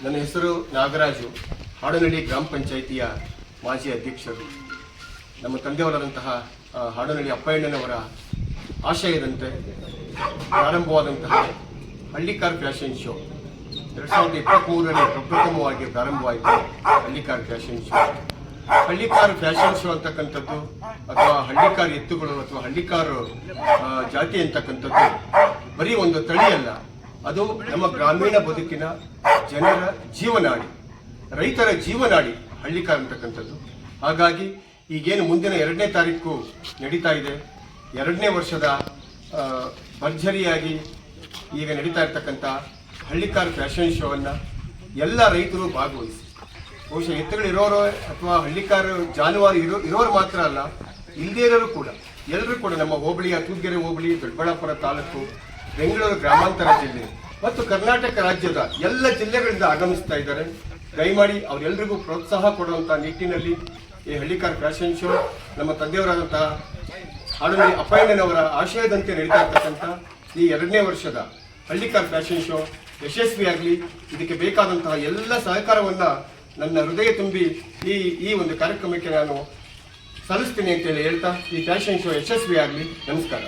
ನನ್ನ ಹೆಸರು ನಾಗರಾಜು, ಹಾಡನಹಳ್ಳಿ ಗ್ರಾಮ ಪಂಚಾಯಿತಿಯ ಮಾಜಿ ಅಧ್ಯಕ್ಷರು. ನಮ್ಮ ತಂದೆಯವರಾದಂತಹ ಹಾಡನಹಳ್ಳಿ ಅಪ್ಪಯ್ಯಣ್ಣನವರ ಆಶಯದಂತೆ ಪ್ರಾರಂಭವಾದಂತಹ ಹಳ್ಳಿಕಾರ್ ಫ್ಯಾಷನ್ ಶೋ 2023ರಲ್ಲಿ ಪ್ರಪ್ರಥಮವಾಗಿ ಪ್ರಾರಂಭವಾಯಿತು. ಹಳ್ಳಿಕಾರ್ ಫ್ಯಾಷನ್ ಶೋ ಅಂತಕ್ಕಂಥದ್ದು ಅಥವಾ ಹಳ್ಳಿಕಾರ್ ಎತ್ತುಗಳು ಅಥವಾ ಹಳ್ಳಿಕಾರು ಜಾತಿ ಅಂತಕ್ಕಂಥದ್ದು ಬರೀ ಒಂದು ತಳಿಯಲ್ಲ, ಅದು ನಮ್ಮ ಗ್ರಾಮೀಣ ಬದುಕಿನ ಜನರ ಜೀವನಾಡಿ, ರೈತರ ಜೀವನಾಡಿ ಹಳ್ಳಿಕಾರ್ ಅಂತಕ್ಕಂಥದ್ದು. ಹಾಗಾಗಿ ಈಗೇನು ಮುಂದಿನ 2ನೇ ತಾರೀಕು ನಡೀತಾ ಇದೆ, 2ನೇ ವರ್ಷದ ಭರ್ಜರಿಯಾಗಿ ಈಗ ನಡೀತಾ ಇರ್ತಕ್ಕಂಥ ಹಳ್ಳಿಕಾರ್ ಫ್ಯಾಷನ್ ಶೋವನ್ನು ಎಲ್ಲ ರೈತರು ಭಾಗವಹಿಸಿ, ಬಹುಶಃ ಎತ್ತುಗಳಿರೋರು ಅಥವಾ ಹಳ್ಳಿಕಾರು ಜಾನುವಾರು ಇರೋರು ಮಾತ್ರ ಅಲ್ಲ, ಇಲ್ಲದೇ ಇರೋರು ಕೂಡ ಎಲ್ಲರೂ ಕೂಡ ನಮ್ಮ ಹೋಬಳಿಯ ತೂದ್ಗೆರೆ ಹೋಬಳಿ, ದೊಡ್ಡಬಳ್ಳಾಪುರ ತಾಲೂಕು, ಬೆಂಗಳೂರು ಗ್ರಾಮಾಂತರ ಜಿಲ್ಲೆ ಮತ್ತು ಕರ್ನಾಟಕ ರಾಜ್ಯದ ಎಲ್ಲ ಜಿಲ್ಲೆಗಳಿಂದ ಆಗಮಿಸ್ತಾ ಇದ್ದಾರೆ. ದಯಮಾಡಿ ಅವರೆಲ್ಲರಿಗೂ ಪ್ರೋತ್ಸಾಹ ಕೊಡುವಂಥ ನಿಟ್ಟಿನಲ್ಲಿ ಈ ಹಳ್ಳಿಕಾರ್ ಫ್ಯಾಷನ್ ಶೋ ನಮ್ಮ ತಂದೆಯವರಾದಂತಹ ಹಾಡನಹಳ್ಳಿ ಅಪ್ಪಯ್ಯಣ್ಣನವರ ಆಶಯದಂತೆ ನಡೀತಾ ಇರ್ತಕ್ಕಂಥ ಈ 2ನೇ ವರ್ಷದ ಹಳ್ಳಿಕಾರ್ ಫ್ಯಾಷನ್ ಶೋ ಯಶಸ್ವಿಯಾಗಲಿ, ಇದಕ್ಕೆ ಬೇಕಾದಂತಹ ಎಲ್ಲ ಸಹಕಾರವನ್ನು ನನ್ನ ಹೃದಯ ತುಂಬಿ ಈ ಒಂದು ಕಾರ್ಯಕ್ರಮಕ್ಕೆ ನಾನು ಸಲ್ಲಿಸ್ತೀನಿ ಅಂತೇಳಿ ಹೇಳ್ತಾ ಈ ಫ್ಯಾಷನ್ ಶೋ ಯಶಸ್ವಿಯಾಗಲಿ. ನಮಸ್ಕಾರ.